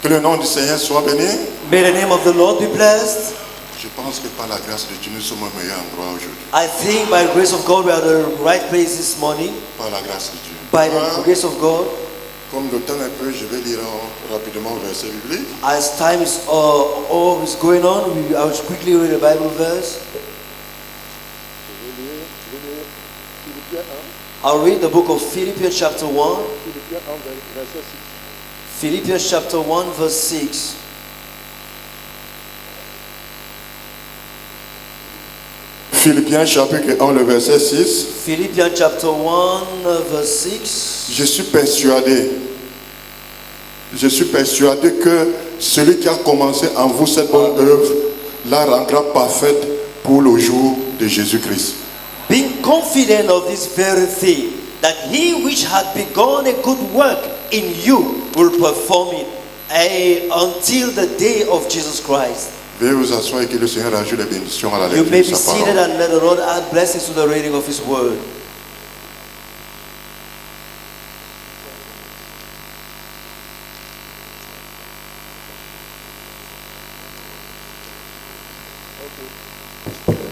Que le nom du Seigneur soit béni. May the name of the Lord be blessed. Je pense que par la grâce de Dieu, nous sommes au meilleur endroit aujourd'hui. I think by the grace of God we are at the right place this morning. Par la grâce de Dieu. By the grace of God. Comme le temps est peu, je vais lire rapidement le verset biblique. As time is all is going on, I will quickly read a Bible verse. I'll read the book of Philippians chapter 1. Philippians chapter 1 verse 6. Philippiens chapitre 1, le verset 6. Philippians chapter 1 verse 6. Je suis persuadé que celui qui a commencé en vous cette bonne œuvre la rendra parfaite pour le jour de Jésus-Christ. Being confident of this very thing, that he which hath begun a good work in you will perform it until the day of Jesus Christ. Veuillez vous asseoir et que le Seigneur ajoute les bénédictions à la You lecture may de be sa seated parole. and let the Lord add blessings to the reading of His word.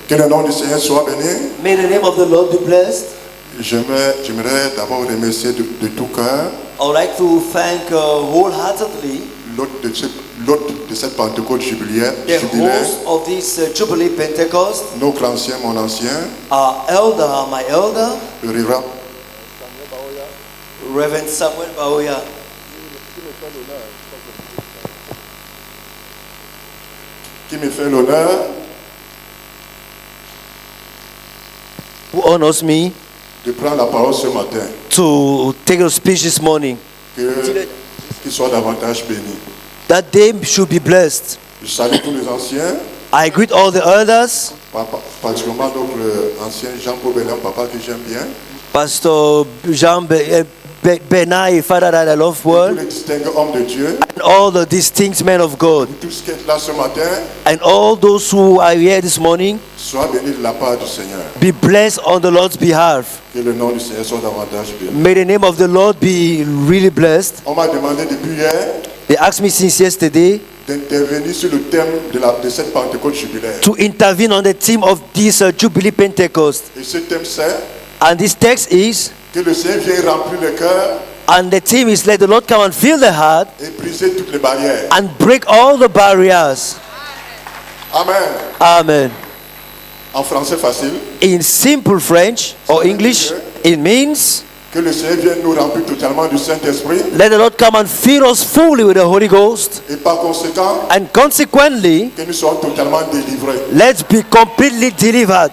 Que le nom du Seigneur soit béni. May the name of the Lord be blessed. J'aimerais d'abord remercier de tout cœur I would like to thank wholeheartedly l'hôte de cette Pentecôte jubilaire, the host of this Jubilee Pentecost, notre ancien, mon ancien, our elder, my elder, le Révérend Reverend Samuel Baoya, qui me fait l'honneur who honors me de prendre la parole ce matin. to take a speech this morning. Qu'il soit davantage béni. That they should be blessed. Je salue tous les anciens, I greet all the elders, particulièrement notre ancien Jean-Paul Bernard, papa que j'aime bien, Pastor Jean Benai, Father that I love tous well, les distingués hommes de Dieu, and all the distinct men of God, tous qui sont là ce matin, and all those who are here this morning, soient bénis de la part du Seigneur. be blessed on the Lord's behalf. Que le nom du Seigneur soit davantage béni. May the name of the Lord be really blessed. On m'a demandé depuis hier They asked me since yesterday d'intervenir sur le thème de cette Pentecôte jubilaire. to intervene on the theme of this Jubilee Pentecost. Et ce thème c'est And this text is, que le Seigneur vienne remplir le cœur and the theme is, let the Lord come and fill the heart et briser toutes les barrières. and break all the barriers. Amen. Amen. En français facile, In simple French or English, it means, que le Seigneur vienne nous remplir totalement du Saint-Esprit let the Lord come and fill us fully with the Holy Ghost, et par conséquent and consequently, que nous soyons totalement délivrés, let's be completely delivered.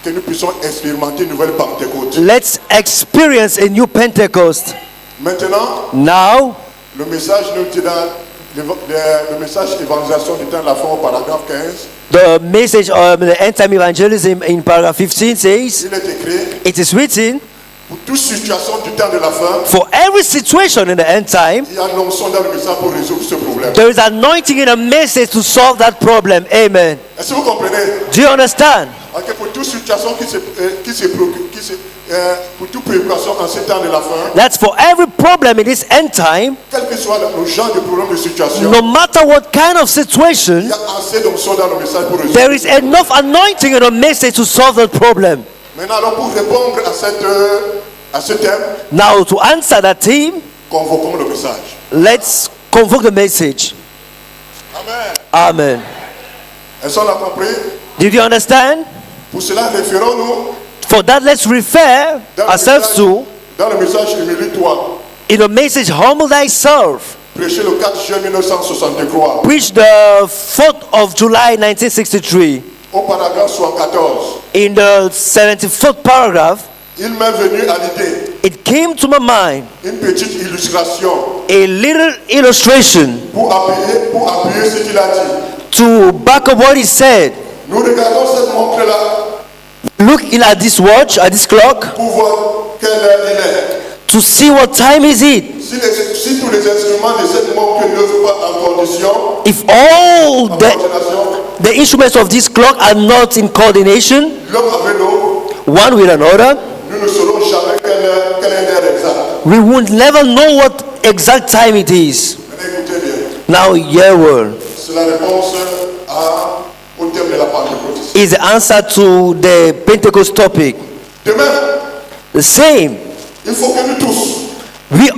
que nous puissions expérimenter une nouvelle Pentecôte. Let's experience a new Pentecost. Maintenant, Now, le message nous dit dans le message évangélisation du temps de la fin au paragraphe 15, the message of the end time evangelism in paragraph 15 says, il est écrit it is written, pour toute situation du temps de la fin, for every situation in the end time, il y a l'onction dans le message pour résoudre ce problème. there is anointing in a message to solve that problem. Amen. Est-ce que vous comprenez? Do you understand? Ok, pour toute situation pour toute préoccupation en ce temps de la fin, That's for every problem in this end time, quel que soit le genre de problème de situation, no matter what kind of il situation, y a assez d'onction dans le message pour résoudre. there is enough anointing in a message to solve that problem. Maintenant, alors pour répondre à ce thème, Now, to answer that theme, convoquons le message. let's convoke the message. Amen. Amen. Est-ce qu'on a compris? Did you understand? Pour cela, référons-nous For that, let's refer ourselves to, dans le message humilie-toi, in a message, humble thyself, prêché le 4 juin 1963, preached the 4th of July 1963. au paragraphe 74. In the 74th paragraph, Il m'est venu à l'idée it came to my mind une petite illustration a little illustration pour appuyer ce qu'il a dit. to back up what he said. Nous regardons cette montre-là Looking at this watch, at this clock, pour voir quelle heure il est. to see what time is it. Si tous les instruments de cette montre ne sont pas en condition, If all en the coordination, instruments of this clock are not in coordination, l'un avec l'autre, one with another, nous ne saurons jamais quelle est l'heure exacte. we would never know what exact time it is. Maintenant, écoutez bien. Now, your word C'est la réponse au thème de la Pentecôte. is the answer to the Pentecost topic. De même, The same. il faut que nous tous, We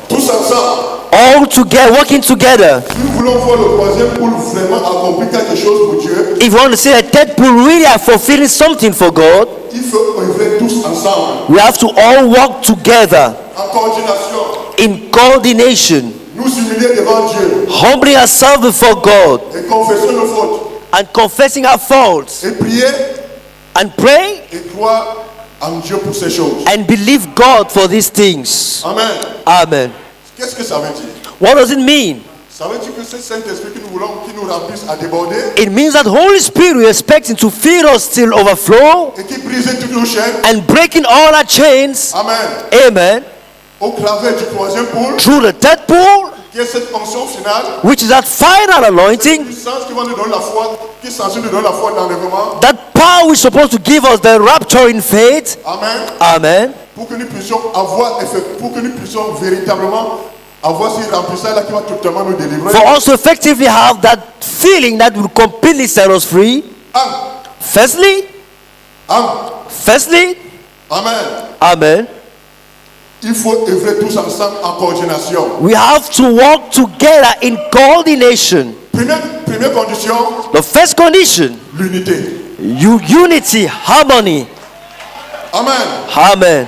tous ensemble, all together, working together. nous voulons voir le troisième pour vraiment accomplir quelque chose pour Dieu. If you want to see the third pool really are fulfilling something for God, Il faut œuvrer tous ensemble, we have to all work together en coordination, in coordination, nous humilier devant Dieu humbling ourselves before God et confesser nos fautes and confessing our faults et prier and pray et croire en Dieu pour ces choses. and believe God for these things. Amen. Amen. Qu'est-ce que ça veut dire? What does it mean? Ça veut dire que ce Saint-Esprit que nous voulons qu'il nous remplisse à déborder It means that Holy Spirit we're expecting to fill us till overflow et qui brise toutes nos chaînes. and breaking all our chains. Amen. Amen. Au travers du troisième pôle, Through the third pool, qui est cette fonction finale, which is that final cette anointing, puissance qui va nous donner la foi, qui est censée nous donner la foi d'enlèvement. that power is supposed to give us the rapture in faith. Amen. Amen. Pour que nous puissions avoir effet, pour que nous puissions véritablement avoir ce remplissage-là qui va totalement nous délivrer. For us to effectively have that feeling that will completely set us free. Firstly, Amen. Amen. Il faut œuvrer tous ensemble en coordination. We have to work together in coordination. Première condition, The first condition, l'unité. unity, harmony. Amen. Amen.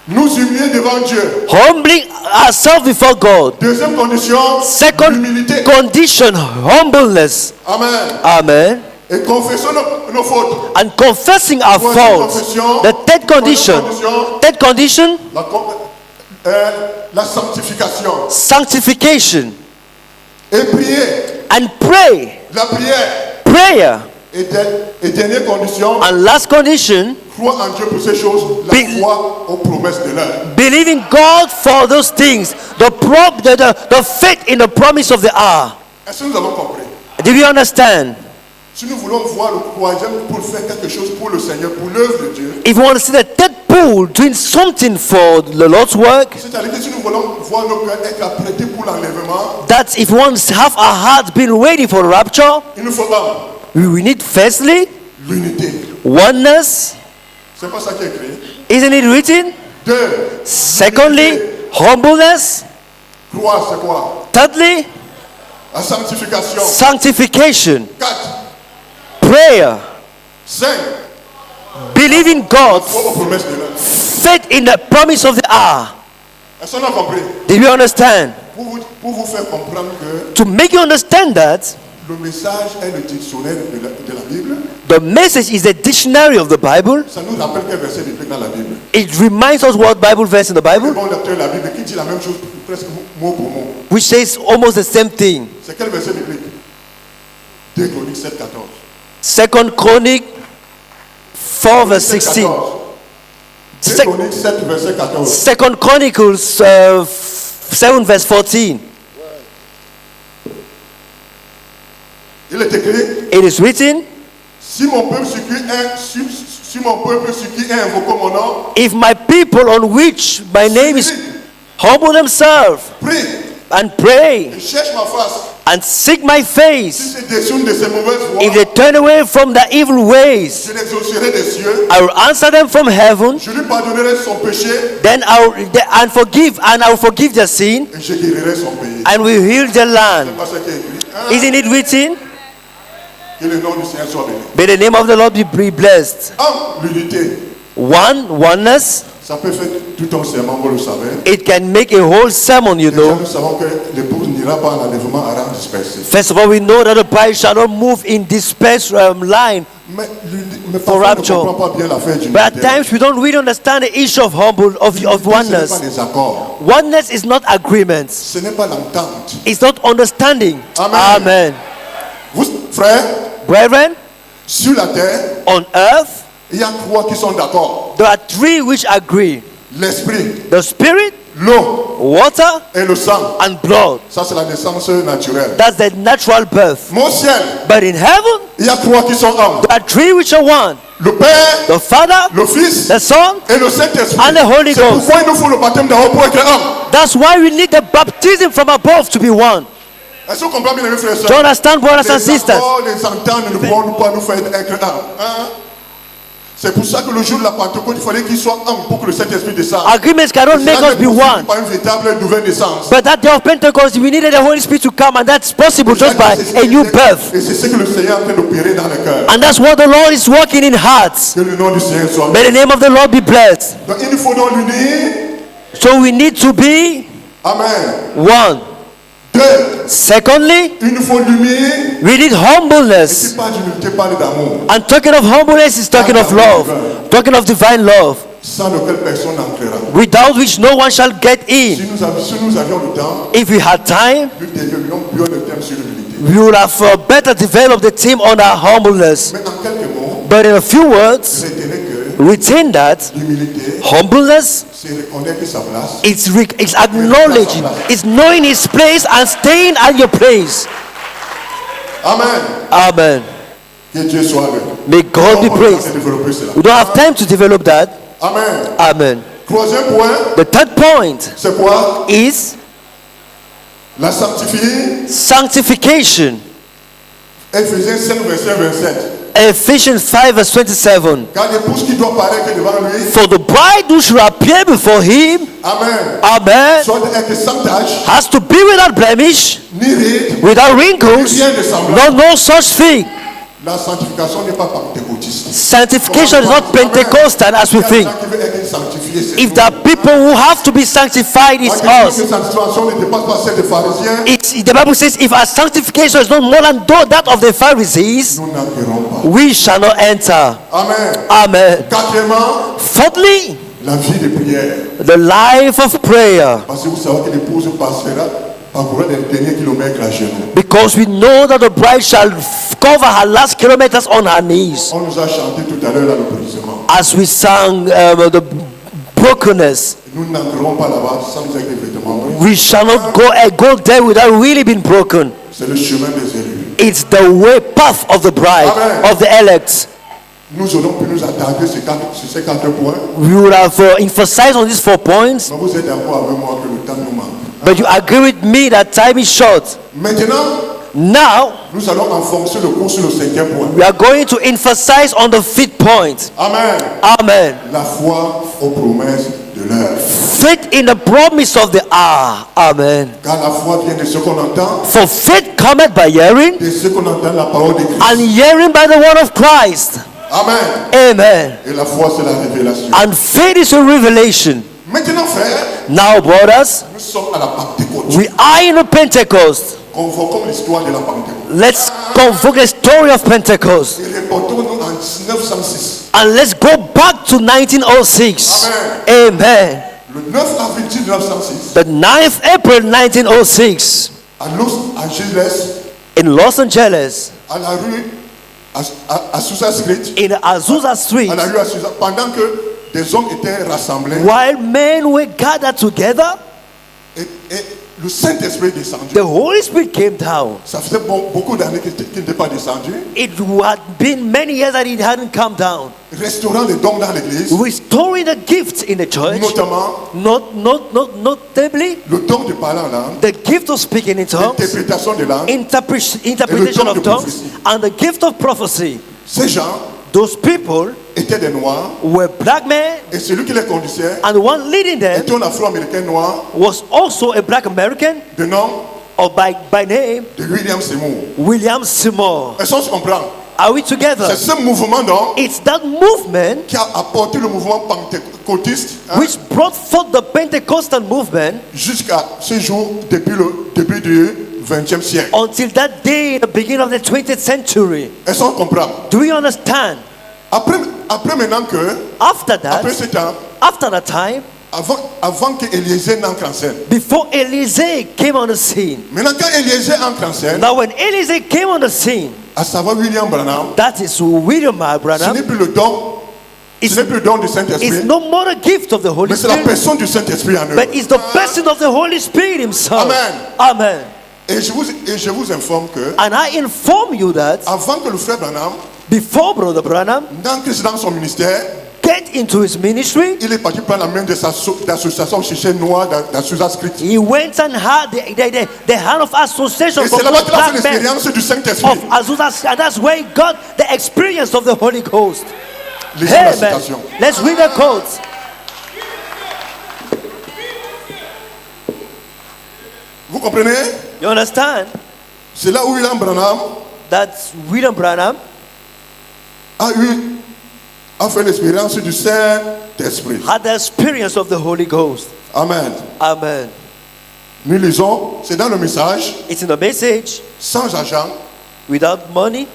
Nous humilier devant Dieu. Humbling ourselves before God. Deuxième condition, Second l'humilité. condition, humbleness. Amen. Amen. Et confessons nos fautes. And confessing our faults. The third condition, La sanctification. sanctification. Et prier. And pray. La prière. Prayer. Et dernière condition, And last condition, croire en Dieu pour ces choses. La foi aux promesses de l'heure. believing God for those things. The faith in the promise of the hour. Est-ce que nous avons compris? Do you understand? Si nous voulons voir le troisième pour faire quelque chose pour le Seigneur, pour l'œuvre de Dieu, If you want to see the third pool doing something for the Lord's work, c'est-à-dire que si nous voulons voir nos cœurs être apprêtés pour l'enlèvement, that if we want to have our hearts been ready for rapture, il nous faut we need firstly l'unité. oneness. C'est pas ça qui est écrit. Isn't it written? Deux, Secondly, humbleness. croire, c'est quoi? Thirdly, La sanctification. sanctification. 4, Prayer. 5, Believing God. foi aux promesses de l'heure. Faith in the promise of the hour. Est-ce qu'on a compris? Do you understand? Pour vous faire comprendre que To make you understand that, le message est le dictionnaire de la Bible, the message is the dictionary of the Bible. ça nous rappelle quel verset biblique dans la Bible. It reminds us what Bible verse in the Le Bible, bon lecteur de la Bible qui dit la même chose presque mot pour mot. which says almost the same thing. C'est quel verset biblique? 2 Chroniques 7, 14. Second Chronic 4 verse 16. 2 Sec- Chroniques 7, verset 14. Second Chronicles 7 verse 14. Il est écrit, It is written, si mon peuple sur qui est invoqué mon nom, if my people on which my name is humble themselves prie and pray et cherche ma face, and seek my si face, se détourne de ses mauvaises if voies, they turn away from their evil ways, je l'exaucerai des cieux, I will answer them from heaven, je lui pardonnerai son péché then I will forgive their sin et je guérirai son pays. and will heal their C'est land. pas ce qui est écrit. Isn't it written? Que le nom du Seigneur soit béni. May the name of the Lord be blessed. L'unité, Oneness, ça peut faire tout un serment, vous le savez. it can make a whole sermon, you Déjà, know. nous savons que l'épouse n'ira pas en enlèvement à rang dispersé. First of all, we know that the bride shall not move in dispersed line. Mais For parfois, on ne rapture. comprend pas bien l'affaire d'unité. But at times we don't really understand the issue of Ce n'est pas oneness. des accords. Oneness is not agreements. Ce n'est pas l'entente. It's not understanding. Amen. Amen. Vous, frères, Brethren, sur la terre, on earth il y a trois qui sont d'accord. there are three which agree: L'esprit, the spirit, l'eau water, et le sang. and blood. Ça, c'est la naissance naturelle. That's the natural birth. Mon ciel, But in heaven, il y a trois qui sont un. there are three which are one: Le Père, the Father, le Fils the Son, et le Saint-Esprit. and the Holy C'est Ghost. pourquoi il nous faut le baptême d'en haut pour être un. That's why we need the baptism from above to be one. Est-ce qu'on comprend bien, mes frères et Do you sœurs? understand, brothers and Les sisters? accords, les ententes ne pourront pas nous faire être un. Hein? C'est pour ça que le jour de la Pentecôte, il fallait qu'il soit un pour que le Saint-Esprit descende. Agreements cannot make us be one. Pas une véritable nouvelle naissance. But that day of Pentecost, we needed the Holy Spirit to come, and that's possible just by a new birth. Et c'est ce que le Seigneur est en train d'opérer dans le cœur. And that's what the Lord is working in hearts. Que le nom du Seigneur soit. May the name of the Lord be blessed. Donc il nous faut donc l'unir. So we need to be Amen. one. Deux. Secondly, Il nous faut l'unir. we need Et humbleness. si pas d'unité, parle d'amour. And talking of humbleness is talking of love, talking of divine love, Sans lequel personne n'entrera. without which no one shall get in. Si nous avions le temps, If we had time, nous développions plus le thème sur l'unité. we would have better developed the theme on our humbleness. Mais en quelques mots, But in a few words, retenez que retain that l'humilité, humbleness c'est reconnaître sa place. it's acknowledging, it's knowing his place and staying at your place. Amen. Amen. Que Dieu soit avec. May God be On va praised. développer cela. We don't have time to develop that. Amen. Amen. Troisième point, The third point c'est quoi? is La sanctifier. sanctification. Éphésiens 5, verset 27. Ephesians 5 verse 27. Car l'épouse qui doit paraître devant lui, For the bride who should appear before him, Amen, amen, soit être sans tache, has to be without blemish, ni ride, without wrinkles, rien de semblable. no such thing. La sanctification n'est pas pentecôtiste. Sanctification is not Pentecostal as we think. Qui veut être sanctifié, c'est If nous. there are people who have to be sanctified, it's Parce que us. cette sanctification ne dépasse pas celle des pharisiens, The Bible says, if our sanctification is not more than that of the Pharisees, nous n'entrerons pas. we shall not enter. Amen. Amen. Quatrièmement, Fourthly, la vie de prière. the life of prayer. Parce que vous savez que l'épouse parcourra les derniers kilomètres à genoux. Because we know that the bride shall cover her last kilometers on her knees. On nous a chanté tout à l'heure là, le brisement. As we sang the brokenness, Nous n'entrerons pas là-bas sans nous être des vêtements. we shall not go there without really being broken. C'est le chemin des élus. It's the way path of the bride, Amen. of the elect. Nous aurions pu nous attarder sur ces quatre points. We would have emphasized on these 4 points, Mais vous êtes d'accord avec moi que le temps nous manque. but you agree with me that time is short. Maintenant, Now, nous allons enfoncer le cours sur le cinquième point. we are going to emphasize on the 5th point. Amen. Amen. La foi aux promesses de l'heure. Faith in the promise of the hour. Amen. Car la foi vient de ce qu'on entend, For faith cometh by hearing, de ce qu'on entend la parole de Christ. and hearing by the word of Christ. Amen. Amen. Et la foi, c'est la révélation. And faith is a revelation. Maintenant, frère, Now, brothers, nous sommes à la Pentecôte. we are in a Pentecost. Convoquons l'histoire de la Pentecôte. Let's convoke the story of Pentecost. Et reportons-nous en 1906. And let's go back to 1906. Amen. Amen. Le 9 avril 1906, The 9th April 1906, à Los Angeles, in Los Angeles, à la rue Azusa Street, in Azusa Street, à la rue Azusa, pendant que des hommes étaient rassemblés while men were gathered together, et le Saint-Esprit est descendu. the Holy Spirit came down. Ça faisait beaucoup d'années qu'il n'était pas descendu. It had been many years that it hadn't come down. Restaurant les dons dans l'église, Restoring the gifts in the church, notamment notably le don de parler en langue, the gift of speaking in tongues, l'interprétation de langue. interpretation of tongues, and the gift of prophecy. Ces gens Those people étaient des Noirs were black men, et celui qui les conduisait and the one leading them était un Afro-Américain noir was also a black American, de nom or by name de William Seymour. William Seymour. Est-ce qu'on se comprend? Are we together? C'est ce mouvement donc It's that movement qui a apporté le mouvement pentecôtiste which brought forth the Pentecostal movement jusqu'à ce jour, depuis le début du 20e siècle. until that day, the beginning of the 20th century. Est-ce qu'on comprend? Do you understand? Après maintenant que, After après that, ce temps, after that time, avant que Éliezer n'entre en scène. before Eliezer came on the scene. Maintenant quand Éliezer entre en scène, Now, when Eliezer came on the scene, à savoir William Branham, that is William ce n'est Branham. plus le don, ce n'est plus le don du Saint-Esprit, It's no more a gift of the Holy mais c'est la Spirit, personne du Saint-Esprit en eux. but it's the person of the Holy Spirit Himself. Amen. Amen. Et je vous informe que And I inform you that avant que le frère Branham before Brother Branham n'entre dans son ministère, get into his ministry, il est parti prendre la main de d'association chercher noire dans Susa-Script. he went and had the hand of association Et from c'est là-bas those qu'il a fait black men l'expérience du Saint-Esprit. of Azusa, and that's where he got the experience of the Holy Ghost. Lisons la Amen. citation. Let's read the quotes. Vous comprenez? You understand? C'est là où William Branham That William Branham a fait l'expérience du Saint-Esprit. had the experience of the Holy Ghost. Amen. Amen. Nous lisons, c'est dans le message, It's in the message, sans argent, without money,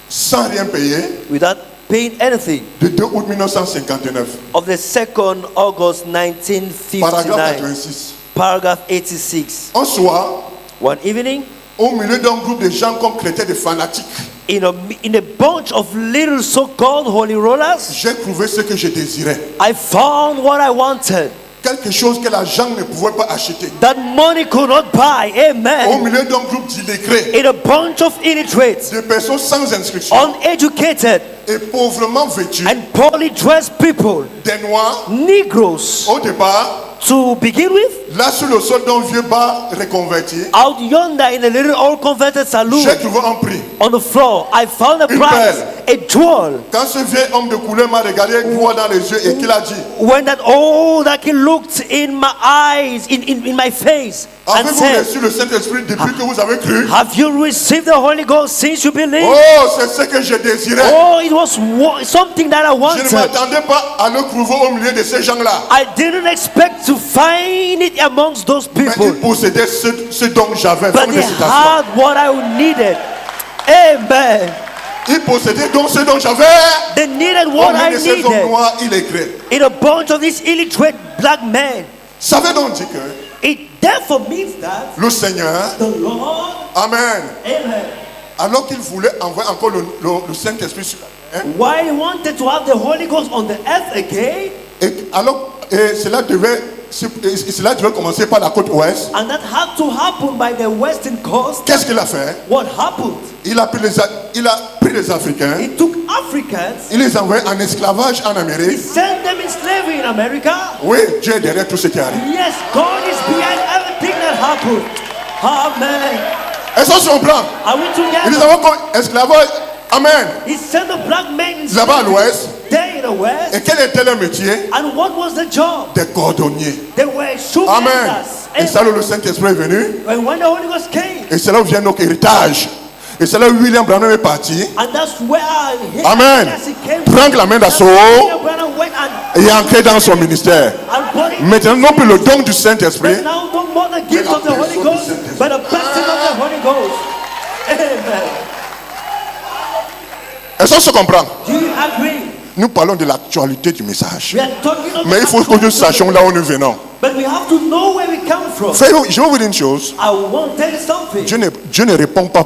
sans rien payer, without paying anything, de 2 août 1959, of the 2nd August paragraphe 1959, 86. paragraph 86. Un soir, One evening, au milieu d'un groupe de gens comme chrétiens, de fanatiques, in a bunch of little so-called holy rollers, j'ai trouvé ce que je désirais. I found what I wanted. Quelque chose que l'argent ne pouvait pas acheter. That money could not buy. Au Amen. milieu d'un groupe d'illettrés, In a bunch of illiterates, de personnes sans inscription uneducated, et pauvrement vêtues, and poorly dressed people, des noirs, Negroes, au départ, to begin with, là sur le sol d'un vieux bar reconverti, out yonder in a little old converted saloon, j'ai trouvé un prix. on the floor, I found a Une prize, a jewel. Quand ce vieil homme de couleur m'a regardé droit dans les yeux et qu'il a dit, When that old that he looked in my eyes, in my face, and avez-vous said, reçu le Saint-Esprit depuis que vous avez cru? have you received the Holy Ghost since you believe? Oh, c'est ce que je désirais. Oh, it was something that I Je ne wanted. m'attendais pas à le trouver au milieu de ces gens-là. I didn't expect to find it amongst those Mais people, il possédait ce dont j'avais. but Fin de he citation. had what I needed. Amen. Il possédait donc ce dont j'avais. They needed Au what milieu I de ces hommes needed. noirs, il écrit. In a bunch of these illiterate black men. Ça veut donc dire que It therefore means that le Seigneur, the Lord, Amen, amen, alors qu'il voulait envoyer encore le Saint-Esprit sur la terre, why he wanted to have the Holy Ghost on the earth again, et cela devait commencer par la côte ouest. and that had to happen by the western coast. Qu'est-ce qu'il a fait? What happened? Il a pris les Africains, He took Africans, il les a envoyés en esclavage en he Amérique. sent them in slavery in America. Oui, Dieu est derrière tout ce qui arrive. Yes, God is behind everything that happened. Amen. Est-ce qu'on se comprend? Are we Il les together? envoie comme esclavage. Amen. He sent the black men in Là-bas à slavery l'ouest. there in the west. Et quel était leur métier? And what was the job? Des cordonniers. They were shoemakers. Amen. Et c'est là où le Saint-Esprit est venu. And when the Holy Ghost came, Et c'est là où vient notre héritage. Et c'est là où William Branham est parti. and that's where Amen. as he came from. Prendre la main d'assaut William Branham went and et entrer dans son ministère. put it. Maintenant, non plus le don du Saint-Esprit, But now no more the gift of the Holy Ghost, but the person of the Holy Ghost. Amen. est-ce qu'on se comprend? Do you agree? Nous parlons de l'actualité du message. We are talking about Mais il faut que nous sachions là où nous venons. but we have to know where we come from. Frère, je vais vous dire une chose. I want to tell you something. Dieu ne répond pas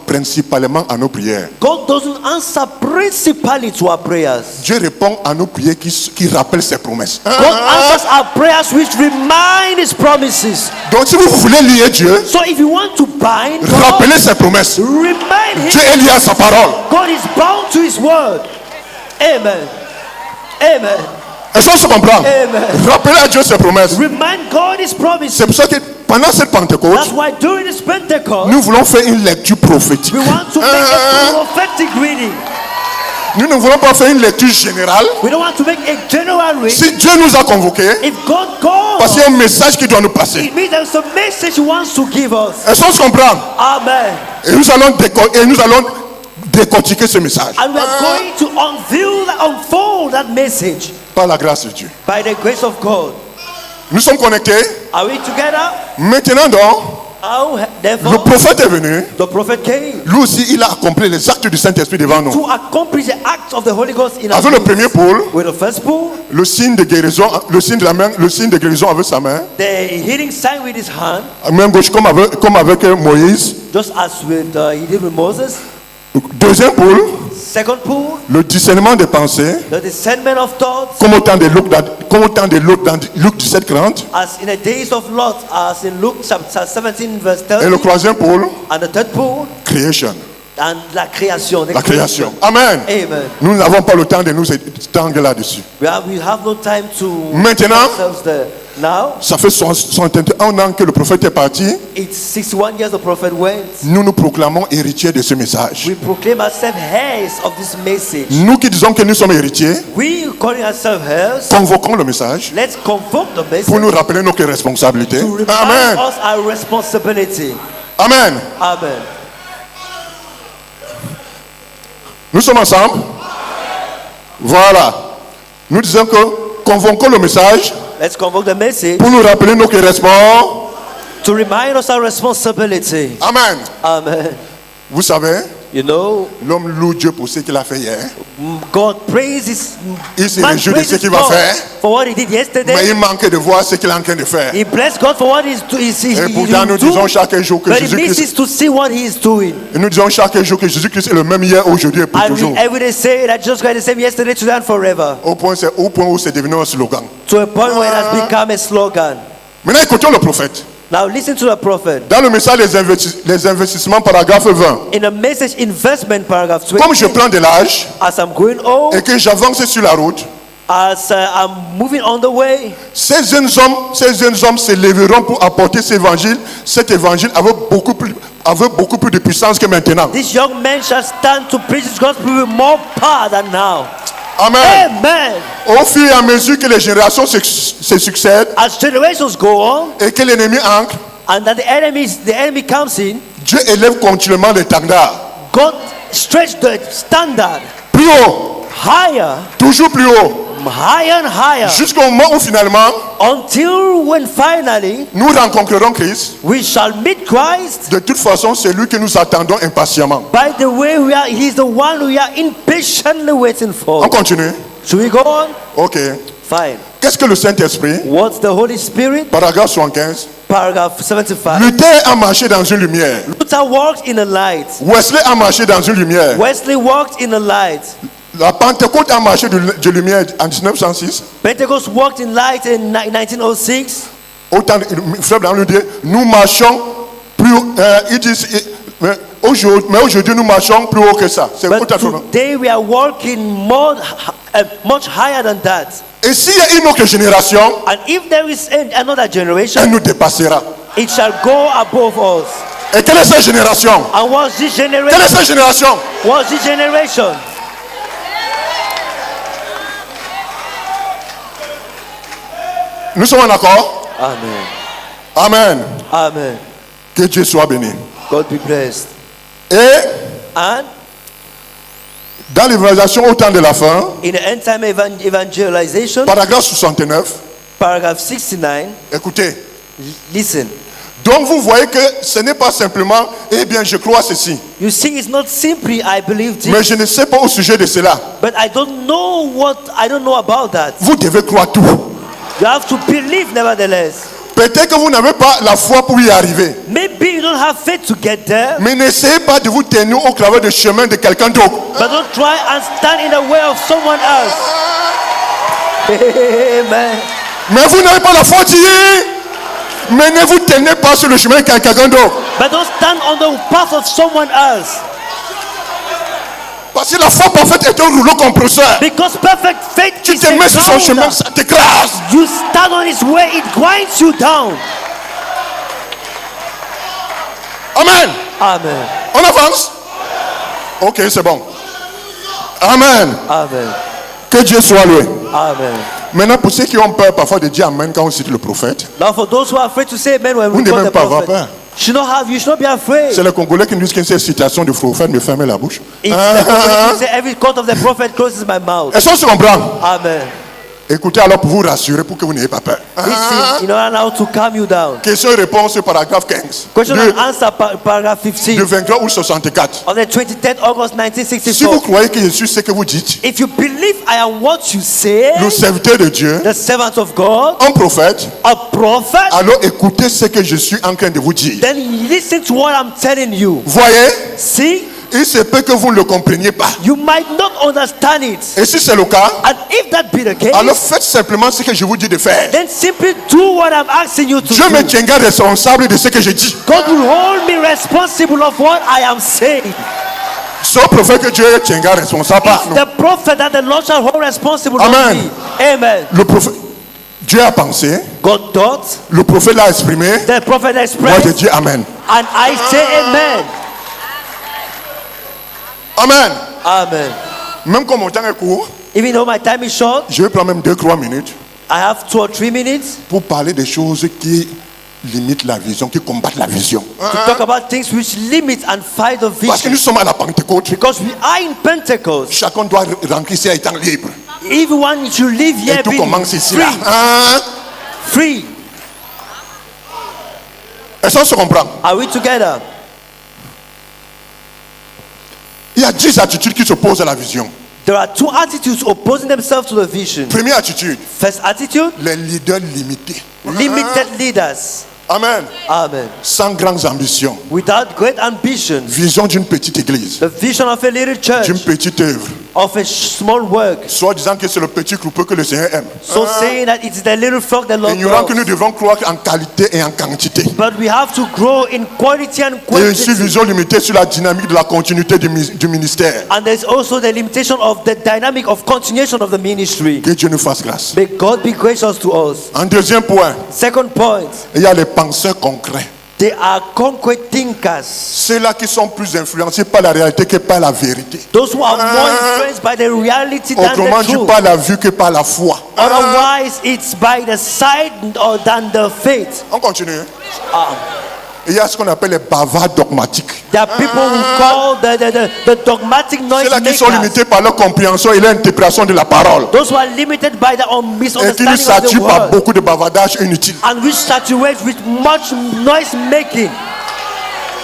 principalement à nos prières. God doesn't answer principally to our prayers. Dieu répond à nos prières qui rappellent ses promesses. God answers our prayers which remind His promises. Donc si vous voulez lier Dieu, So if you want to bind God, rappelez ses promesses. remind Him. Dieu est lié à sa parole. God is bound to His word. Amen. Amen. Est-ce qu'on se comprend? Amen. Rappelez à Dieu ses promesses. Remind God His promises. C'est pour ça que pendant cette Pentecôte, That's why during this Pentecost, nous voulons faire une lecture prophétique. we want to make a prophetic reading. Nous ne voulons pas faire une lecture générale. We don't want to make a general reading. Si Dieu nous a convoqués, If God parce qu'il y calls, a un message qui doit nous passer. it means there's a message He wants to give us. Est-ce qu'on se comprend? Amen. Et nous allons décortiquer ce message And we are going to unfold that message par la grâce de Dieu. by the grace of God. Nous sommes connectés. Are we together? Maintenant donc, Oh, le therefore, prophète est venu. the prophet came Lui aussi, il a accompli les actes du Saint-Esprit devant nous. to accomplish the acts of the Holy Ghost in our Avec le midst. premier Paul, With the first pool, le signe de guérison, le signe de la main, le signe de guérison avec sa main, the healing sign with his hand, main gauche comme avec Moïse. just as with he did with Moses. Deuxième Paul, Second pool, le discernement des pensées, the discernment of thoughts, comme au temps de Luc dans Luc 17:30. as in the days of Lot, as in Luke chapter 17 verse Et le 30. troisième Paul, And the third pool, creation. And la création. La création. Amen. Amen. Nous n'avons pas le temps de nous étendre là-dessus. We have no time to Maintenant, ourselves there. Now, ça fait 61 ans que le prophète est parti. it's 61 years the prophet went. Nous nous proclamons héritiers de ce message. We proclaim ourselves heirs of this message. Nous qui disons que nous sommes héritiers, We calling ourselves heirs. convoquons le message Let's convoke the message pour nous rappeler nos responsabilités. to remind Amen. us our responsibility. Amen. Amen. Nous sommes ensemble. Voilà. Nous disons que convoquons le message Let's convoke the message pour nous rappeler nos responsabilités. to remind us our responsibility. Amen. Amen. Vous savez, You know, l'homme loue Dieu pour ce qu'il a fait hier. God praises. Il se Man réjouit de ce praises qu'il va God faire. for what he did yesterday. Mais il manque de voir ce qu'il est en train de faire. He blessed God for what he's Et pourtant, nous disons chaque jour que but he Jésus-Christ. misses to see what he is doing. Et nous disons chaque jour que Jésus-Christ est le même hier, aujourd'hui et pour And toujours. we every day say that Jesus Christ is the same yesterday, today, and forever. Au point où c'est devenu un slogan. To a point where it has become a slogan. Maintenant, écoutons le prophète. Now listen to the prophet. Dans le message les investissements, paragraphe 20. In a message investment paragraph 20, Comme je prends de l'âge as I'm going old, et que j'avance sur la route, as I'm moving on the way, ces jeunes hommes se lèveront pour apporter cet évangile avec beaucoup plus de puissance que maintenant. this young man shall stand to preach his gospel with more power than now. Amen. Amen. Au fur et à mesure que les générations se succèdent As generations go on, et que l'ennemi entre, and that the enemy comes in, Dieu élève continuellement les standards. God stretch the standard Plus haut, higher, toujours plus haut, higher and higher, jusqu'au moment où finalement until when finally nous rencontrerons Christ. we shall meet Christ. De toute façon, c'est lui que nous attendons impatiemment. By the way, he's the one we are impatiently waiting for. On continue. Should we go on? Ok. Fine. Qu'est-ce que le Saint-Esprit? What's the Holy Spirit? Paragraphe 75. Paragraph 75. Luther a marché dans une lumière. Luther walked in the light. Wesley a marché dans une lumière. Wesley walked in the light. La Pentecôte a marché de lumière en 1906. Pentecost walked in light in 1906. Autant, frère Blanc nous dit, nous marchons plus haut. Ils disent, mais aujourd'hui nous marchons plus haut que ça. C'est But autant. today we are walking much higher than that. Et s'il y a une autre génération, And if there is another elle generation, nous dépassera. it shall go above us. Et quelle est cette génération? And what's this Quelle est generation? cette génération? What's this generation? Nous sommes en accord? Amen. Amen. Amen. Que Dieu soit béni. God be blessed. Et And dans l'évaluation au temps de la fin, in the end time evangelization, paragraphe 69, paragraph 69, écoutez. listen. Donc vous voyez que ce n'est pas simplement, eh bien je crois ceci, You see, it's not simply I believe this, mais je ne sais pas au sujet de cela. but I don't know about that. Vous devez croire tout. You have to believe nevertheless. Peut-être que vous n'avez pas la foi pour y arriver, Maybe you don't have faith to get there, mais n'essayez pas de vous tenir au travers du chemin de quelqu'un d'autre. but don't try and stand in the way of someone else. Amen. Mais vous n'avez pas la foi d'y ir. Mais ne vous tenez pas sur le chemin de quelqu'un d'autre. But don't stand on the path of someone else. Parce que la foi parfaite est un rouleau compresseur. Because perfect faith Tu is te mets sur son a chemin, grinder. ça t'écrase. You stand on his way, it grinds you down. Amen. Amen. On avance. Ok, c'est bon. Amen. Amen. Que Dieu soit loué. Amen. Maintenant, pour ceux qui ont peur parfois de dire Amen quand on cite le prophète, Now for those who are afraid to say amen when vous we ne call devez the pas avoir prophet, peur. you should not be afraid. C'est les Congolais qui nous disent que cette citation du prophète me ferme la bouche. It's the prophet who say every quote of the prophet closes my mouth. Est-ce qu'on se comprend? Amen. Écoutez alors pour vous rassurer, pour que vous n'ayez pas peur. Listen, in order now to calm you down. Question et réponse sur paragraphe 15. Question De, and answer, paragraph 15 de 23 août 64. of the 23rd August Si vous 1964. croyez que je suis ce que vous dites, If you believe I am what you say, le serviteur de Dieu, the servant of God, un prophète, a prophet, alors écoutez ce que je suis en train de vous dire. then listen to what I'm telling you. Voyez, See, il se peut que vous ne le compreniez pas. you might not understand it. Et si c'est le cas, And if that be the case, alors faites simplement ce que je vous dis de faire. then simply do what I'm asking you to Je me do. tiendrai responsable de ce que je dis. God will hold me responsible of what I am saying. C'est au prophète que Dieu tiendra responsable. Pas It's nous. the prophet that the Lord shall hold responsible. not Amen. me. Amen. Le prophète, Dieu a pensé, God thought, le prophète l'a exprimé. the prophet Moi je expressed, dis Amen. and I say amen. Amen. Amen. Même comme mon temps est court, Even though my time is short, je vais prendre même 2-3 minutes I have 2 or 3 minutes pour parler des choses qui limitent la vision, qui combattent la vision. to talk about things which limit and fight the Parce que vision. nous sommes à la Pentecôte. Because we are in Pentecost. Chacun doit rentrer ici étant libre. Everyone should live here Et tout being commence ici. free. Là. Hein? Free. Est-ce qu'on se comprend? Are we together? Il y a 10 attitudes qui s'opposent à la vision. There are 2 attitudes opposing themselves to the vision. Première attitude, First attitude, les leaders limités. limited leaders. Amen. Amen. Sans grandes ambitions. Without great ambitions. Vision d'une petite église, The vision of a little church, d'une petite œuvre. of a small work. Soit disant que c'est le petit troupeau que le Seigneur aime. So saying that it's the little flock the Lord Ignorant que nous loves. devons croire en qualité et en quantité. But we have to grow in quality and Et aussi quantity. vision limitée sur la dynamique de la continuité du ministère. And there's also the limitation of the dynamic of continuation of the ministry. Que Dieu nous fasse grâce. May God be gracious to us. En deuxième point, Second point, il y a les penseurs concrets. they are concrete thinkers. Ceux-là qui sont plus influencés par la réalité que par la vérité. Those who are more influenced by the reality than Autrement the dit, truth. par la vue que par la foi. Otherwise, it's by the sight or than the faith. On continue. Ah. Il y a ce qu'on appelle les bavards dogmatiques. There are people who call the dogmatic noise Ceux-là qui sont makers. limités par leur compréhension et l'interprétation de la parole. Those who are limited by their own Et qui nous misunderstanding of the saturent par word. beaucoup de bavardages inutiles. And which saturate with much noise making.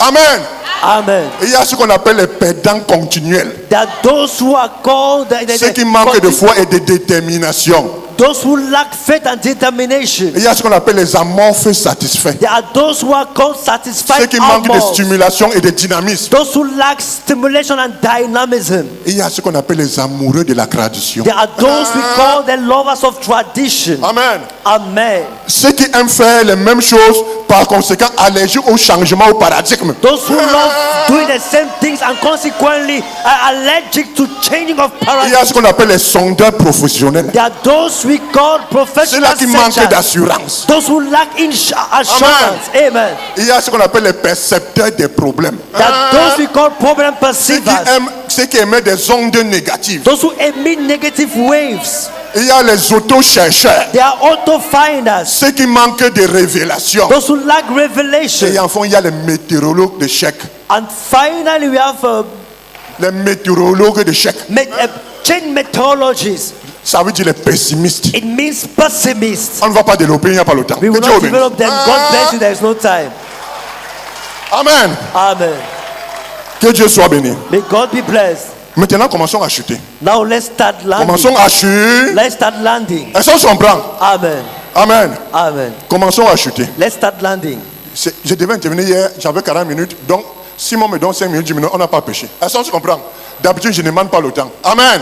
Amen. Amen. Et il y a ce qu'on appelle les perdants continuels. There are those who are called Ceux qui manquent de foi et de détermination. those who lack faith and determination. Et il y a ce qu'on appelle les amorphes satisfaits. There are those who are called satisfied Ceux qui manquent de outlaws. stimulation et de dynamisme. Those who lack stimulation and dynamism. Et il y a ce qu'on appelle les amoureux de la tradition. There are those we call the lovers of tradition. Amen. Amen. Ceux qui aiment faire les mêmes choses, par conséquent allergiques au changement, au paradigme. Those who love doing the same things and consequently are allergic to changing of Il y a paradigm. ce qu'on appelle les sondeurs professionnels. There are those we call Ceux-là professional qui manquent searchers. d'assurance. Those who lack assurance. Amen. Il y a ce qu'on appelle les percepteurs des problèmes. There are those we call problem perceivers. Ceux qui émettent des ondes négatives. Those who emit negative waves. Il y a les auto-chercheurs. They are auto finders. Ceux qui manquent de révélation. Those who lack revelation. Et enfin, il y a les météorologues de chèques. And finally, we have Les météorologues de chèques. chain methodologies. Ça veut dire les pessimistes. It means pessimists. On ne va pas développer, il n'y a pas le temps. We will Que Dieu not bénisse. develop them. God bless you. There is no time. Amen. Amen. Que Dieu soit béni. May God be blessed. Maintenant, commençons à chuter. Now let's start landing. Commençons à chuter. Let's start landing. Est-ce qu'on se comprend? Amen. Amen. Amen. Commençons à chuter. Let's start landing. Je devais intervenir hier, j'avais 40 minutes. Donc, si on me donne 5 minutes, 10 minutes, on n'a pas péché. Est-ce qu'on se comprend? D'habitude, je ne demande pas le temps. Amen.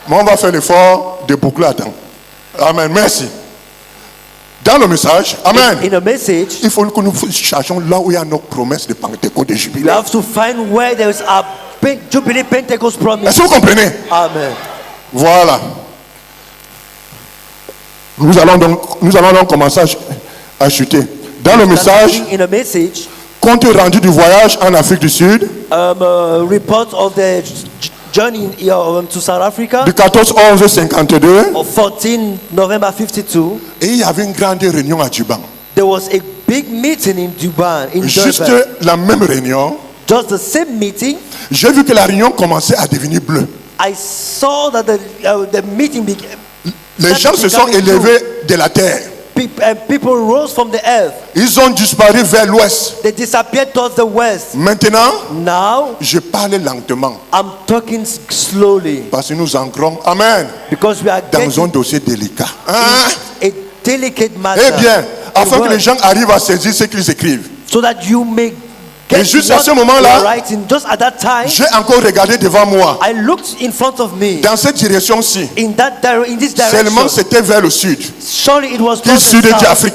Mais on va faire l'effort de boucler à temps. Amen. Merci. Dans le message, Amen. In a message, Il faut que nous cherchions là où il y a nos promesses de Pentecôte, de we jubilé. have to find where there is a Jubilee Pentecost promise. Est-ce que vous comprenez? Amen. Voilà. Nous allons donc commencer à chuter. Dans le message, In a message, compte rendu du voyage en Afrique du Sud, report of the journey to South Africa du 14-11-52, of 14 November 52. et il y avait une grande réunion à Duban. There was a big meeting in Durban, in Juste Durban. la même réunion, Just the same meeting. j'ai vu que la réunion commençait à devenir bleue. I saw that the meeting began. Les gens se sont élevés de la terre. People rose from the earth. Ils ont disparu vers l'ouest. They disappeared towards the west. Maintenant, Now, je parle lentement I'm talking slowly parce que nous entrons, Amen, because we are dans getting un dossier délicat. Hein? a delicate matter. Eh bien, afin que word. les gens arrivent à saisir ce qu'ils écrivent. So that you may Et get juste à what ce moment-là, you're writing. Just at that time, J'ai encore regardé devant moi. I looked in front of me. Dans cette direction-ci, In this direction, seulement c'était vers le sud. surely it was Qui towards sud the de south. Afrique.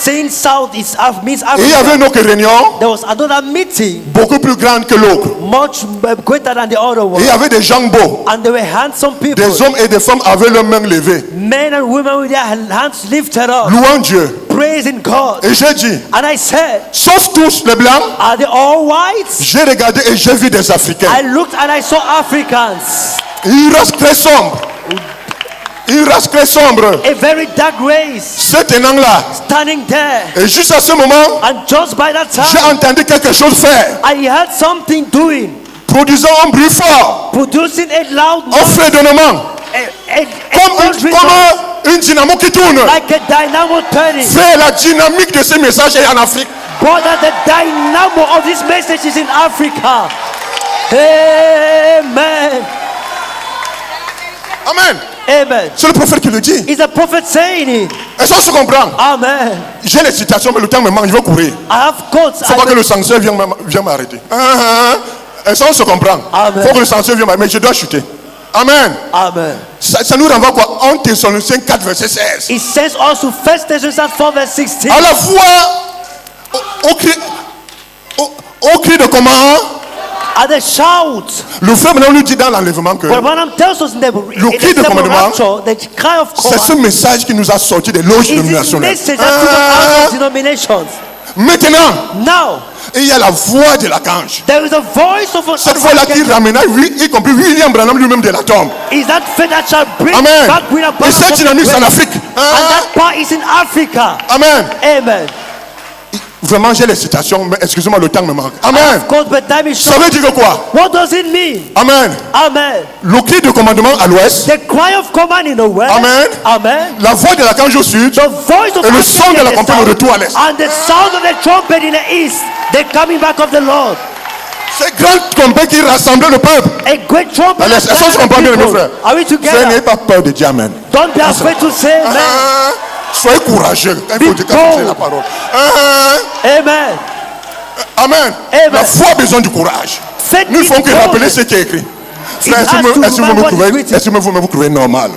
Saying south is means Et il y avait Africa. une autre réunion, There was another meeting, beaucoup plus grande que l'autre. much greater than the other Et il one. y avait des gens beaux. And there were handsome people. Des hommes et des femmes avaient leurs mains levées, Men and women with their hands lifted up, louant Dieu. praising God. Et j'ai dit, And I said, sauf tous les blancs, are they all whites? j'ai regardé et j'ai vu des Africains. I looked and I saw Africans. Une race très sombre. Une race très sombre. A very dark race Ce tenant-là. standing there. Et juste à ce moment, And just by that j'ai time, entendu quelque chose faire. I heard something doing, Produisant un bruit fort. producing a loud Un noise, fredonnement. a Comme thundering noise, une dynamo qui tourne. like a dynamo turning. Frère, la dynamique de ce message est en Afrique. Brother, the dynamo of this message is in Africa. Amen. Amen. Amen. C'est le prophète qui le dit. It's a prophet saying it. Est-ce qu'on se comprend? Amen. J'ai les citations, mais le temps me manque, je vais courir. I have quotes. Il faut pas que le censeur vienne m'arrêter. Est-ce qu'on se comprend? Amen. Il faut que le censeur vienne m'arrêter, mais je dois chuter. Amen. Amen. Ça nous renvoie quoi? 1 Thessaloniciens 4, verset 16. It says also 1 Thessalonians 4 verse 16. À la fois, au cri de comment? At the shout. Le frère maintenant nous dit dans l'enlèvement que But Branham tells us in the cri de commandement, the cry of c'est ce command message qui nous a sorti des loges is this dénominationnelles. message that took us out of denominations. Maintenant, Now, il y a la voix de l'archange. there is a voice of Cette voix-là qui ramena, y compris William Branham lui-même de la tombe. is that faith that shall bring Amen. back William Et Branham cette from the dynamique, c'est en grave. Afrique. And that part is in Africa. Amen. Amen. Vraiment, j'ai les citations, mais excusez-moi, le temps me manque. Amen. Of course, but time is Ça short. veut dire quoi? What does it mean? Amen. Amen. Le cri de commandement à l'ouest, The cry of command in the west. Amen. Amen. la voix de l'archange au sud, The voice of et le Africa son de in la the campagne au south, retour à l'est. and the sound of the trumpet in the east. The coming back of the Lord. C'est grand campagne qui rassemble le peuple. A great trumpet. Allez, that est-ce qu'on se gathers comprend bien, mes people. frères? Are we Frère, together? n'ayez pas peur de dire Amen. Don't be afraid to say amen. Soyez courageux quand il faut dire quand il faut dire la parole. Amen. Amen. Amen. La foi a besoin du courage. Faith Nous ne needs faisons que rappeler boldness. ce qui est écrit. It Frère, has to est-ce que vous remember me what is trouvez, written. est-ce que vous me trouvez normal?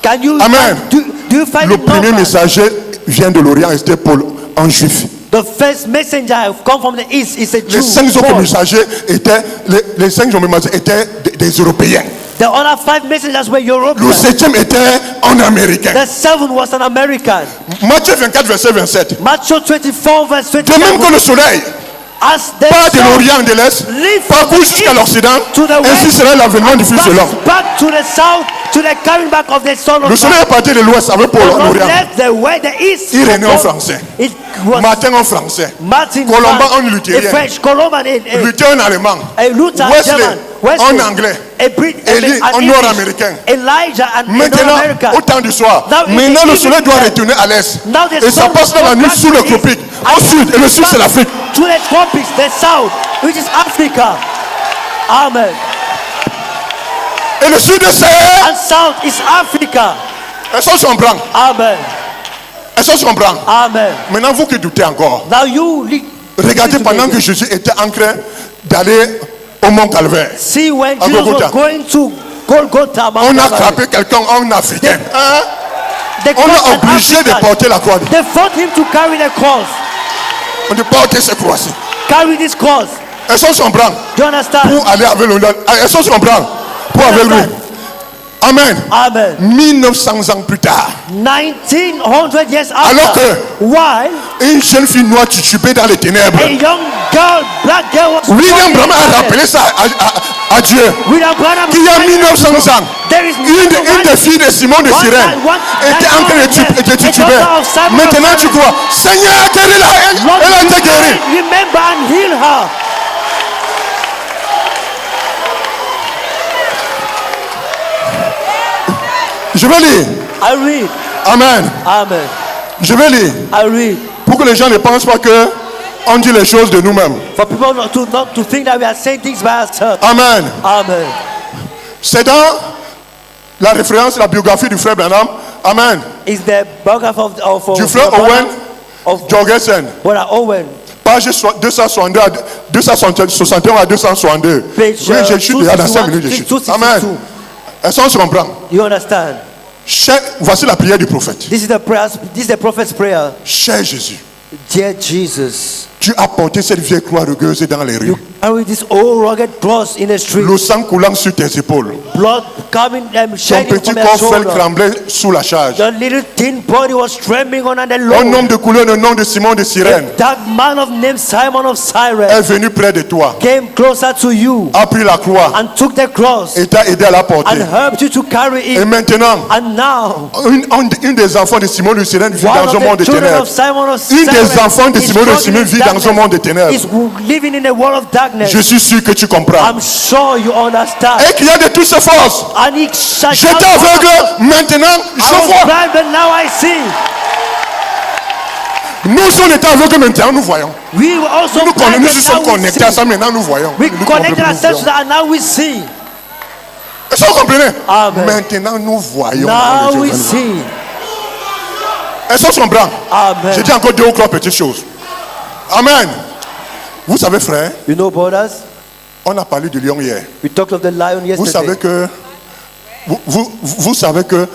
Can you Amen. do you find Le it premier normal? messager vient de l'Orient, c'était Paul, un juif. The first messenger have come from the east is a Jew. Les 5 autres Paul. messagers étaient, les 5 autres messagers étaient des Européens. The other 5 messengers were Le European. 7e était un Américain. The 7th was an American. Matthieu 24, verset 27. Matthew 24 verse De même 27. que le soleil As the part de sun l'Orient et de l'Est, leaves parcourt from the jusqu'à east l'Occident, to the ainsi west, sera l'avènement du Fils de l'homme. passes back to the south, to the coming back of the Son of Le soleil Man. est parti de l'Ouest avec Paul The en Lord Orient. left the way, the east. Il est né en français. It was Martin en français. Martin Colomban France, en luthérien. a French, Colomban in Luther en allemand. a Luther Wesley German, en anglais. a Brit, Élie an en English, nord-américain. Elijah and Maintenant, North-America. au temps du soir, Now in maintenant the le soleil evening doit time, retourner à l'Est. now the Et ça sun passe dans la goes nuit back sous to le the tropique. east. Au sud, et le sud c'est l'Afrique. To the tropics, the south, which is Africa. Amen. Et le sud c'est... And south is Africa. Est-ce qu'on se comprend? Amen. Est-ce qu'on se comprend? Amen. Maintenant, vous qui doutez encore, Now you regardez pendant que Jésus était en train d'aller au Mont Calvaire. see when À Jesus Golgotha. was going to Golgotha, Mount On a Calvary, frappé quelqu'un en africain. Hein? they On caught a an obligé de African. porter la croix. They fought him to carry the cross. On dit porter cette croix-ci. Carry this cross. Est-ce qu'on se comprend? Do you understand? Pour aller avec le... Est-ce qu'on se comprend? Pour avec lui. Amen. Amen. 1900 ans plus tard, 1900 years Alors after, while une jeune fille noire titubée dans les ténèbres. a young girl, black girl was William walking Branham a in rappelé ça à Dieu. William Branham Qu'il y a 1900 ans, there is une des filles de Simon de Cyrène était en train de tituber. Maintenant tu crois, Seigneur, guéris-la. Elle a été guérie. Remember and heal her. Je vais lire. I read. Amen. Amen. Je vais lire. I read. Pour que les gens ne pensent pas que on dit les choses de nous-mêmes. For people not to think that we are saying things by ourselves. Amen. Amen. C'est dans la référence, la biographie du frère Branham. Amen. Is the biography of Du frère Owen of Jorgensen. Brother Owen. Page 262 à 261 à 262. Page, Oui, je chute déjà dans 5 minutes. Je 261, chute. Amen. Est-ce qu'on se comprend? You understand? Voici la prière du prophète. This is the prophet's prayer. Cher Jésus, Dear Jesus, tu as porté cette vieille croix rugueuse dans les rues. you carry this old rugged cross in the street. Le sang coulant sur tes épaules. Blood coming and Ton shining petit from your corps fait shoulder. trembler sous la charge. The little thin body was trembling on the Un load. homme de couleur, le nom de Simon de Cyrène, That man of name Simon of est Cyrene venu près de toi, came closer to you a pris la croix and took the cross et t'a aidé à la porter. and helped you to carry Et it. maintenant, And now, une des enfants de Simon de Cyrène vit one dans un of monde the de children ténèbres. of Simon of Une des Cyrene enfants de is Simon de struggling Cyrène in vit dans un monde de darkness, ténèbres. is living in a world of darkness. Je suis sûr que tu comprends. I'm sure you understand. Et qu'il y a de toutes ses forces. And he shall J'étais aveugle, maintenant je I was vois. blind, but now I see. Nous, si on était aveugles maintenant, nous voyons. We were also Nous, blind, nous but sommes now we connectés à see. ça, maintenant nous voyons. We Nous connected comprenons, ourselves nous to that, and now we see. Est-ce que vous comprenez? Amen. Maintenant nous voyons. Now we see. Est-ce que vous comprenez? Amen. Je dis encore 2 ou 3 petites choses. Amen. Vous savez, frère, You know, brothers, on a parlé du lion hier. we talked of the lion Vous savez yesterday. que vous savez que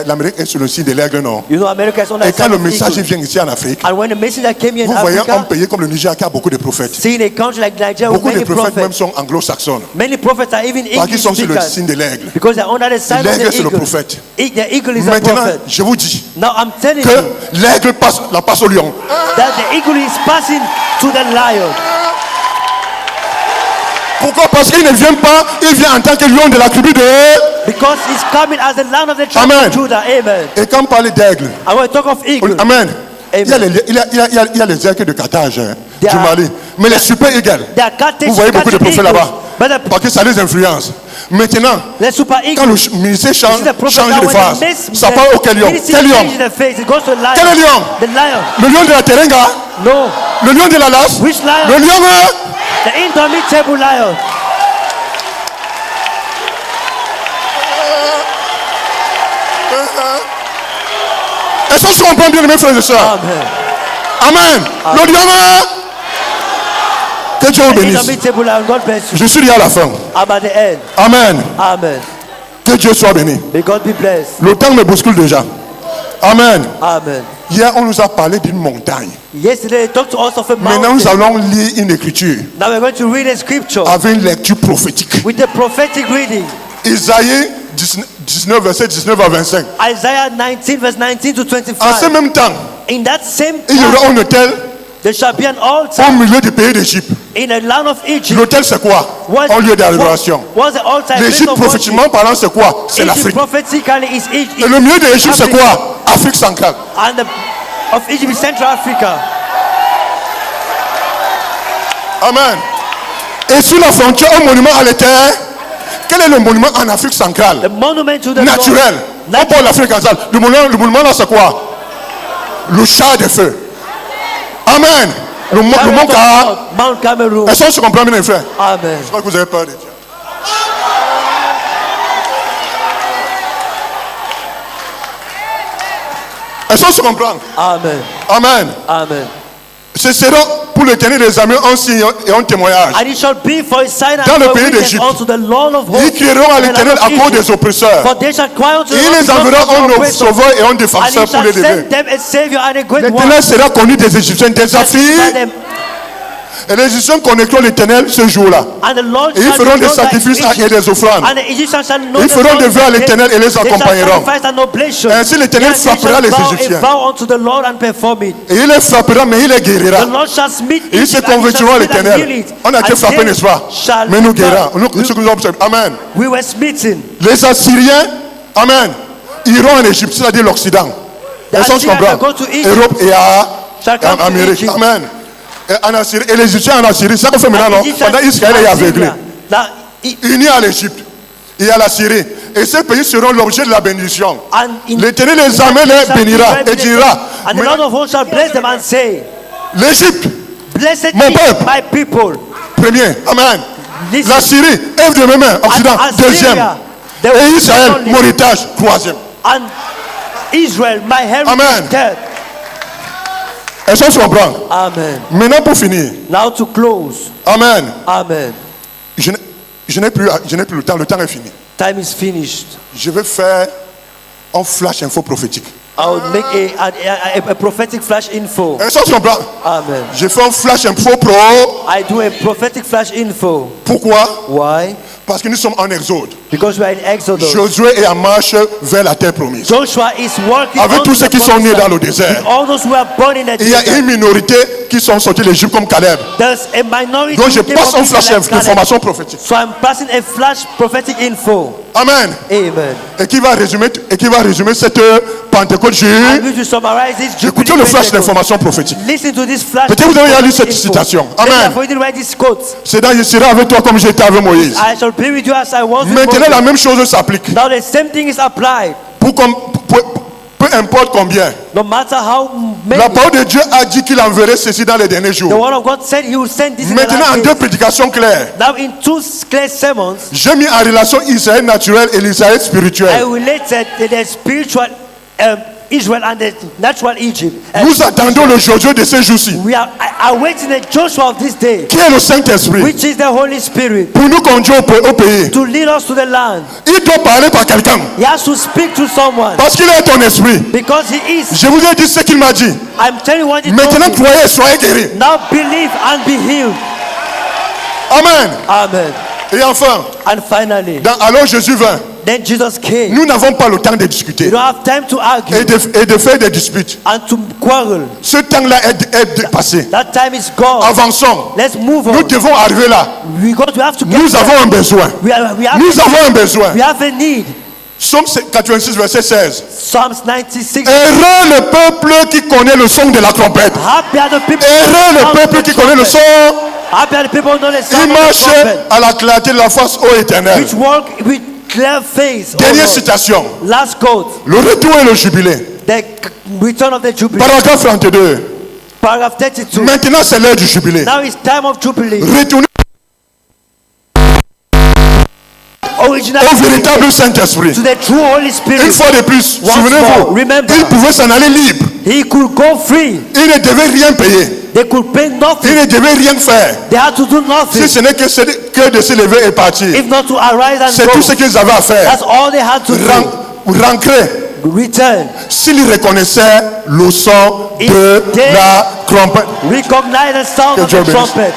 l'Amérique est sur le signe de l'aigle, non? You know, America is on Et the quand side le of message eagle. vient ici en Afrique, And when the messenger came here in vous voyez un Africa, pays comme le Niger qui a beaucoup de prophètes. seeing a country like Nigeria with Beaucoup de many prophètes même prophets, sont anglo-saxons. many prophets are even Parce qu'ils English sont sur le speakers signe de l'aigle. because they're under the sign of L'aigle, the c'est le eagle. prophète. The eagle is a Maintenant, prophet. je vous dis Now I'm telling que you l'aigle la passe au lion. that the eagle is passing to the lion. Pourquoi? Parce qu'il ne vient pas, il vient en tant que lion de la tribu de... Because he's coming as the lion of the tribe Amen. of Judah. Amen. Et quand on parle d'aigle, And when we talk of eagle, Amen. Il y a Amen. il y a les aigles de Carthage, There du are- Mali. Mais les super eagles, they are Carthage, vous voyez beaucoup de Carthage prophètes eagles. là-bas. But the, Parce que ça les influence. Maintenant, the super quand eagle, le ministère change, is the prophet change that de when phase, the mess- ça part au quel lion? ministry Quel lion? changes the face, it goes to the lion. Quel lion? The lion. Le lion de la Terenga? No. Le lion de la Lasse? Which lion? Le lion... The indomitable lion. Est-ce que je comprends bien, mes frères et sœurs? Amen. Amen. Le lion... Que Dieu vous The bénisse. indomitable lion. God bless you. Je suis là à la fin. I'm at the end. Amen. Amen. Que Dieu soit béni. May God be blessed. Le temps me bouscule déjà. Amen. Amen. Hier, on nous a parlé d'une montagne. Yesterday, they talked to us of a Maintenant, nous mountain. allons lire une écriture Now we're going to read a scripture avec une lecture prophétique. with the prophetic reading. Isaïe 19, verset 19 à 25. Isaiah 19, verse 19 to En ce 25. même temps, In that same il y time, aura un hôtel there shall be an au altar milieu du pays d'Égypte. in the land of Egypt. L'hôtel, c'est quoi? Un lieu d'adoration. Was the altar a place L'Égypte, of worship? prophétiquement parlant, c'est quoi? C'est Egypt l'Afrique. prophetically is Et Egypt. le milieu de l'Égypte, c'est Afrique. quoi? Afrique centrale. And the, of Egypt is Central Africa. Amen. Et sur la frontière, un monument à l'éternel. Quel est le monument en Afrique centrale? The monument to the Naturel. Lord. Pas pour l'Afrique centrale. Le monument là, c'est quoi? Le char de feu. Amen. Le mont Car. Mount Cameroon. Est-ce qu'on se comprend bien, mes frères? Amen. Je crois que vous avez peur de Dieu. Est-ce qu'on se comprend? Amen. Amen. Amen. Ce sera pour l'éternel des armées un signe et un témoignage. And it shall be for a sign and Dans le for a pays witness d'Égypte. unto the Lord of Ils hosts. crieront à in the l'éternel land of à cause Egypt. des oppresseurs. For they shall cry unto the Et il Lord les because of enverra the un oppressor. sauveur et un And défenseur he pour les shall aider. send them a savior and a great one. L'éternel sera connu des Égyptiens, des Afriques. By them. Et les Égyptiens connaîtront l'éternel ce jour-là. And the Lord Et ils shall feront des know that sacrifices Egypt- et des offrandes. And the Egyptians shall know Ils the feront Lord des vœux à is l'Éternel et les They shall accompagneront. sacrifice an oblation. Ainsi l'Éternel Yes, they frappera shall les vow Égyptiens. a vow unto the Lord and perform it. Et il les frappera, mais il les The guérira. Lord shall smite Et ils se Egypt and he convertiront à shall smite and heal l'éternel. it. On a été And frappés, they n'est-ce pas? shall Mais nous live guérira. down. Nous, ce que nous observons. Amen. We were smitten. Les Assyriens, Amen, iront en Égypte, c'est-à-dire l'Occident. The Est-ce qu'on se Assyrians comprend? shall go to Egypt. Europe et Shall come to Amérique. Egypt. Amen. Et en Assyrie, et les Égyptiens en Assyrie, ça qu'on fait maintenant, And non? Egyptians Pendant Israël est aveuglé. Assyria. Now, Unis à l'Égypte et à la Syrie. Et ces pays seront l'objet de la bénédiction. and in- L'Éternel des armées les shall be bénira well et dira, And the Lord of hosts shall bless them and say, l'Égypte, Blessed Mon be peuple. my people. premier, Amen. Listen. La Syrie, œuvre de mes mains, Occident, And deuxième. Assyria, the Et Israël, second mon héritage, troisième. And Israel, my heritage. Amen. Third. Est-ce qu'on se comprend? Amen. Maintenant pour finir, Now to close. Amen. Amen. Je n'ai plus le temps est fini. Time is finished. Je vais faire un flash info prophétique. I will make a prophetic flash info. Est-ce que tu comprends? Amen. Je fais un flash info pro. I do a prophetic flash info. Pourquoi? Why? Parce que nous sommes en exode. Because we are in Exodus. Josué est en marche vers la terre promise. Joshua is working Avec on tous ceux the qui sont nés promised dans land. le désert. With all those who are born in the Il y a desert. une minorité qui sont sortis de l'Égypte comme Caleb. There's a minority. Donc je who came passe from un flash Israel like Caleb. d'information prophétique. So I'm passing a flash prophetic info. Amen. Amen. Et qui va résumer cette Pentecôte I'm juive. going to summarize this. Écoutez le flash d'information prophétique. Listen to this flash. Peut-être vous avez déjà lu cette info. citation. Maybe Amen. I've already read this quote. C'est dans je serai avec toi comme j'étais avec Moïse. I shall be with you as I was with Maintenant Moses. la même chose s'applique. Now the same thing is applied. Peu importe combien. No matter how many. La parole de Dieu a dit qu'il enverrait ceci dans les derniers The jours. word of God said he will send this in the Maintenant last en days. deux prédications claires. Now in two clear sermons, J'ai mis en relation Israël naturel et l'Israël I spirituel. related the spiritual Israel and the natural Egypt. Nous attendons le Josué de ces jours-ci. We are awaiting the Joshua of this day, Qui est le Saint-Esprit? which is the Holy Spirit, Pour nous conduire au pays. to lead us to the land. Il doit parler par quelqu'un. He has to speak to someone Parce qu'il est ton esprit. because he is. Je vous ai dit ce qu'il m'a dit. I'm telling you what he told Maintenant me. croyez et soyez guéris. Now believe and be healed. Amen. Amen. Et enfin, And finally, alors Jésus vint. then Jesus came. Nous n'avons pas le temps de You discuter don't have time to argue et de faire des disputes. and to quarrel. Ce temps-là est dépassé. That time is gone. Avançons. Let's move Nous on. devons arriver là. We have to get Nous there. avons un besoin. We have Nous avons un besoin. we have a need. Psaume 86, verset 16. Psalms 96. Heureux le peuple qui connaît le son de la trompette. Happy are the people. Heureux le peuple qui connaît le son. Happy are the people who know the Il sound of the marche trumpet, à la clarté de la face ô éternelle. which walk with clear face. Dernière Oh, citation. last quote. Le retour et le jubilé. The return of the jubilee. Paragraphe 32. Paragraph 32. Maintenant c'est l'heure du jubilé. Now it's time of jubilee. Retournez Original au véritable Saint-Esprit. to the true Holy Une Spirit. fois de plus, Once souvenez-vous, more, remember. il pouvait s'en aller libre. He could go free. Il ne devait rien payer. They could pay Il nothing. ne devait rien faire. They had to do Si nothing. ce n'est que de se lever et partir. If not to arise and C'est go. tout ce qu'ils avaient à faire. That's all they had to do. Rentrer. Return. S'ils reconnaissaient le son de If they- la trompette. Recognize the sound Que of Dieu the bénisse. trumpet.